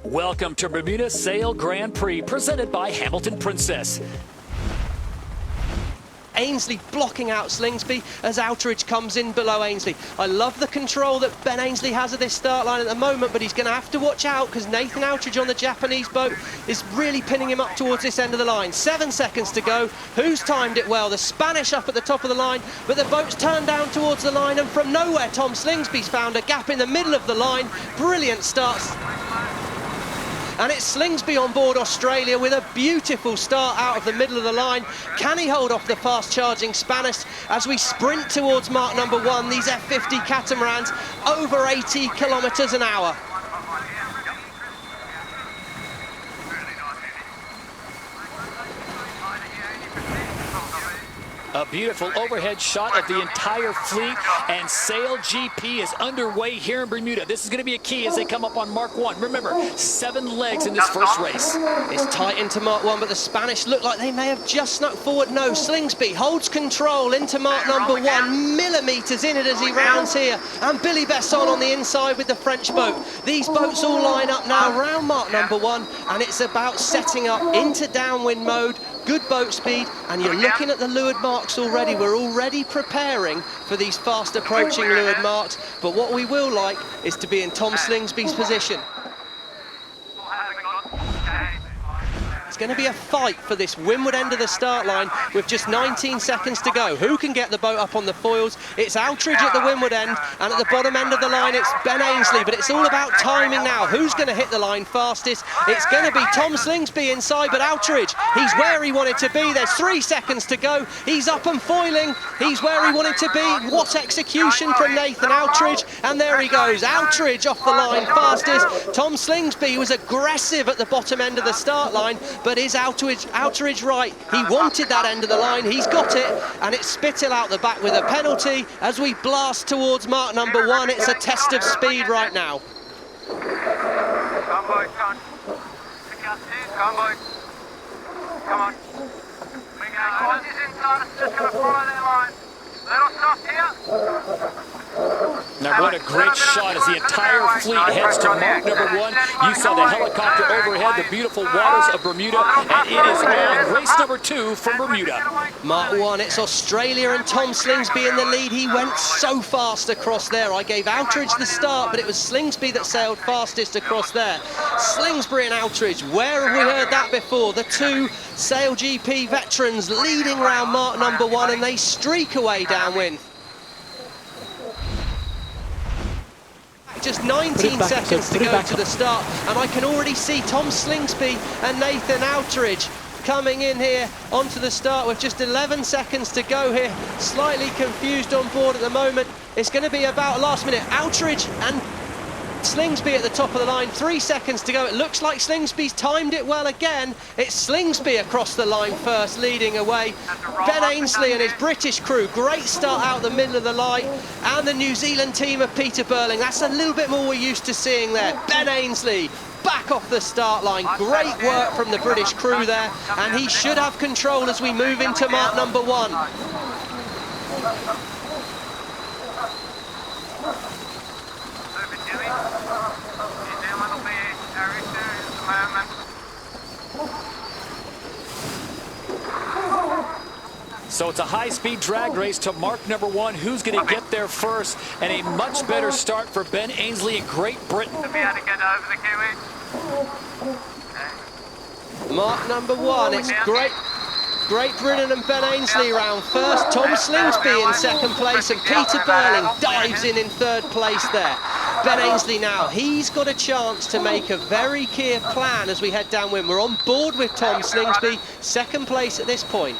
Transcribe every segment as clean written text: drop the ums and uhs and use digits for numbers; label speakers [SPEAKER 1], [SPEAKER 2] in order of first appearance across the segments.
[SPEAKER 1] Welcome to Bermuda Sail Grand Prix, presented by Hamilton Princess.
[SPEAKER 2] Ainsley blocking out Slingsby as Outeridge comes in below Ainsley. I love the control that Ben Ainsley has of this start line at the moment, but he's going to have to watch out because Nathan Outeridge on the Japanese boat is really pinning him up towards this end of the line. 7 seconds to go. Who's timed it well? The Spanish up at the top of the line, but the boat's turned down towards the line, and from nowhere, Tom Slingsby's found a gap in the middle of the line. Brilliant starts. And it's Slingsby on board Australia with a beautiful start out of the middle of the line. Can he hold off the fast-charging Spanish as we sprint towards mark number 1, these F50 catamarans, over 80 kilometres an hour.
[SPEAKER 1] A beautiful overhead shot of the entire fleet, and SailGP is underway here in Bermuda. This is going to be a key as they come up on Mark 1. Remember, 7 legs in this first race.
[SPEAKER 2] It's tight into Mark 1, but the Spanish look like they may have just snuck forward. No, Slingsby holds control into Mark number 1, millimetres in it as he rounds here. And Billy Besson on the inside with the French boat. These boats all line up now around Mark number 1, and it's about setting up into downwind mode. Good boat speed, and you're looking at the leeward marks already. We're already preparing for these fast approaching leeward marks, but what we will like is to be in Tom Slingsby's position. It's going to be a fight for this windward end of the start line with just 19 seconds to go. Who can get the boat up on the foils? It's Outeridge at the windward end, and at the bottom end of the line it's Ben Ainsley, but it's all about timing now. Who's going to hit the line fastest? It's going to be Tom Slingsby inside, but Outeridge, he's where he wanted to be. There's 3 seconds to go. He's up and foiling. He's where he wanted to be. What execution from Nathan Outeridge, and there he goes. Outeridge off the line fastest. Tom Slingsby was aggressive at the bottom end of the start line, but is Outeridge right? He wanted that end of the line, he's got it, and it's Spittle out the back with a penalty as we blast towards mark number 1. It's a test of speed right now.
[SPEAKER 3] Come boys, come on. Come on. Hold this inside, it's just going to follow that line. Little soft here.
[SPEAKER 1] Now what a great shot as the entire fleet heads to mark number 1. You saw the helicopter overhead, the beautiful waters of Bermuda, and it is on race number 2 from Bermuda.
[SPEAKER 2] Mark 1, it's Australia and Tom Slingsby in the lead. He went so fast across there. I gave Outeridge the start, but it was Slingsby that sailed fastest across there. Slingsby and Outeridge, where have we heard that before? The 2 SailGP veterans leading round mark number 1, and they streak away downwind. Just 19 seconds to go to the start, and I can already see Tom Slingsby and Nathan Outeridge coming in here onto the start with just 11 seconds to go here. Slightly confused on board at the moment. It's going to be about last minute. Outeridge and Slingsby at the top of the line, 3 seconds to go. It looks like Slingsby's timed it well again. It's Slingsby across the line first, leading away. Ben Ainsley and his British crew, great start out the middle of the line. And the New Zealand team of Peter Burling, that's a little bit more we're used to seeing there. Ben Ainsley back off the start line. Great work from the British crew there, and he should have control as we move into mark number 1.
[SPEAKER 1] So it's a high-speed drag race to mark number 1. Who's going to get there first? And a much better start for Ben Ainsley in Great Britain.
[SPEAKER 2] Mark number 1, it's Great Britain and Ben Ainsley round first. Tom Slingsby in second place, and Peter Burling dives in 3rd place there. Ben Ainsley now, he's got a chance to make a very clear plan as we head downwind. We're on board with Tom Slingsby, 2nd place at this point.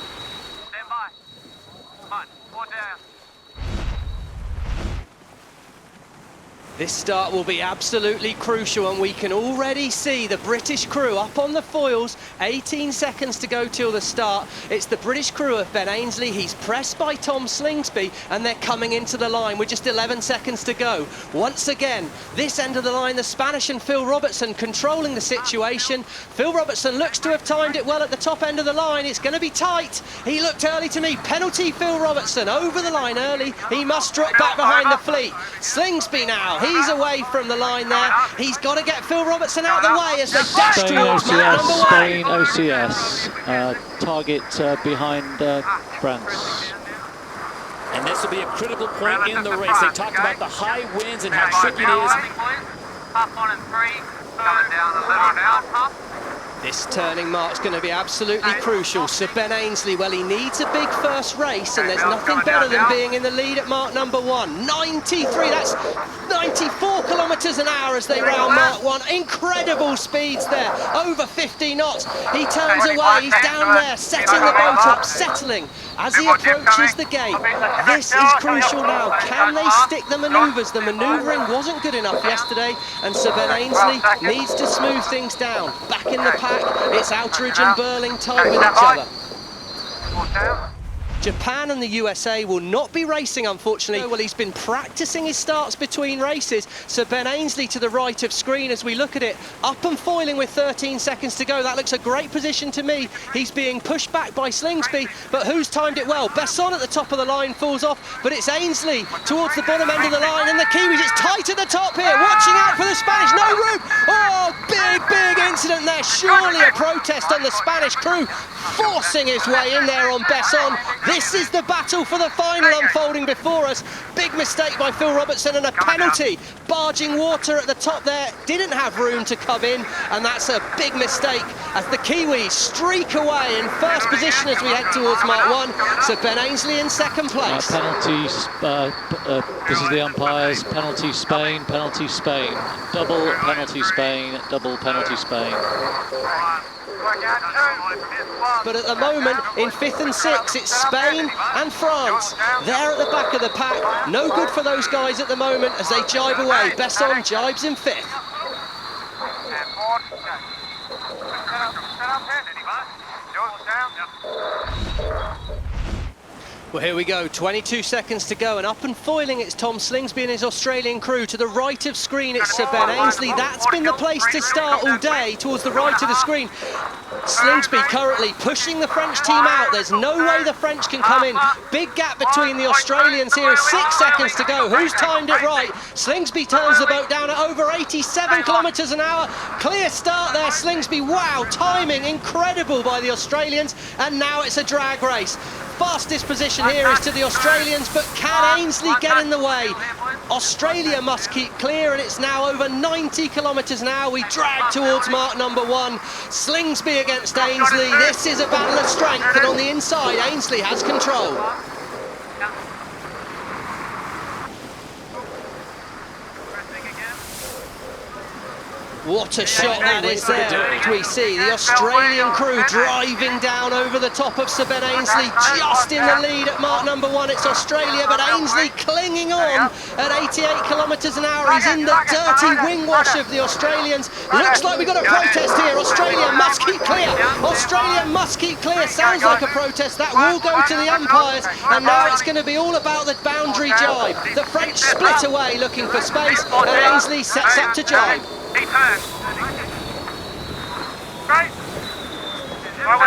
[SPEAKER 2] This start will be absolutely crucial, and we can already see the British crew up on the foils. 18 seconds to go till the start. It's the British crew of Ben Ainsley. He's pressed by Tom Slingsby, and they're coming into the line with just 11 seconds to go. Once again, this end of the line, the Spanish and Phil Robertson controlling the situation. Phil Robertson looks to have timed it well at the top end of the line. It's going to be tight. He looked early to me. Penalty Phil Robertson over the line early. He must drop back behind the fleet. Slingsby now. He's away from the line there. He's got to get Phil Robertson out of the way as they dash
[SPEAKER 4] Spain
[SPEAKER 2] towards mark number
[SPEAKER 4] OCS,
[SPEAKER 2] one.
[SPEAKER 4] Spain OCS, target behind France.
[SPEAKER 1] And this will be a critical point in the race. They talked about the high winds and how tricky it is.
[SPEAKER 3] Up on and 3, coming down a little down, up.
[SPEAKER 2] This turning mark's going to be absolutely crucial. Sir Ben Ainsley, well, he needs a big first race, and there's nothing better than being in the lead at mark number one. 93, that's 94 kilometres an hour as they round mark one. Incredible speeds there, over 50 knots. He turns away, he's down there, setting the boat up, settling as he approaches the gate. This is crucial now. Can they stick the manoeuvres? The manoeuvring wasn't good enough yesterday, and Sir Ben Ainsley needs to smooth things down. Back in the pack, it's Outridge and Burling tied with each other. Japan and the USA will not be racing, unfortunately. Well, he's been practicing his starts between races. So Ben Ainsley to the right of screen as we look at it, up and foiling with 13 seconds to go. That looks a great position to me. He's being pushed back by Slingsby, but who's timed it well? Besson at the top of the line falls off, but it's Ainsley towards the bottom end of the line, and the Kiwis, it's tight at the top here. Watching out for the Spanish, no room. Oh, big incident there. Surely a protest on the Spanish crew, forcing his way in there on Besson. This is the battle for the final unfolding before us. Big mistake by Phil Robertson and a penalty. Barging water at the top there, didn't have room to come in, and that's a big mistake as the Kiwis streak away in first position as we head towards mark one. So Ben Ainsley in second place.
[SPEAKER 4] Penalties, this is the umpires, penalty Spain, double penalty Spain, double penalty Spain.
[SPEAKER 2] But at the moment, in 5th and 6th, it's Spain and France. They're at the back of the pack. No good for those guys at the moment as they jibe away. Besson jibes in 5th. Well, here we go, 22 seconds to go, and up and foiling, it's Tom Slingsby and his Australian crew. To the right of screen, it's Sir Ben Ainsley. That's been the place to start all day, towards the right of the screen. Slingsby currently pushing the French team out. There's no way the French can come in. Big gap between the Australians here. 6 seconds to go. Who's timed it right? Slingsby turns the boat down at over 87 kilometres an hour. Clear start there, Slingsby. Wow, timing incredible by the Australians. And now it's a drag race. Fastest position here is to the Australians, but can Ainsley get in the way? Australia must keep clear, and it's now over 90 kilometres an hour. We drag towards mark number one. Slingsby against Ainsley. This is a battle of strength, and on the inside, Ainsley has control. What a shot that is there. We see the Australian crew driving down over the top of Sir Ben Ainsley, just in the lead at mark number one. It's Australia, but Ainsley clinging on at 88 kilometres an hour. He's in the dirty wing wash of the Australians. Looks like we've got a protest here. Australia must keep clear. Australia must keep clear. Sounds like a protest. That will go to the umpires, and now it's going to be all about the boundary jibe. The French split away looking for space, and Ainsley sets up to jibe.
[SPEAKER 3] He turns. Great. Well,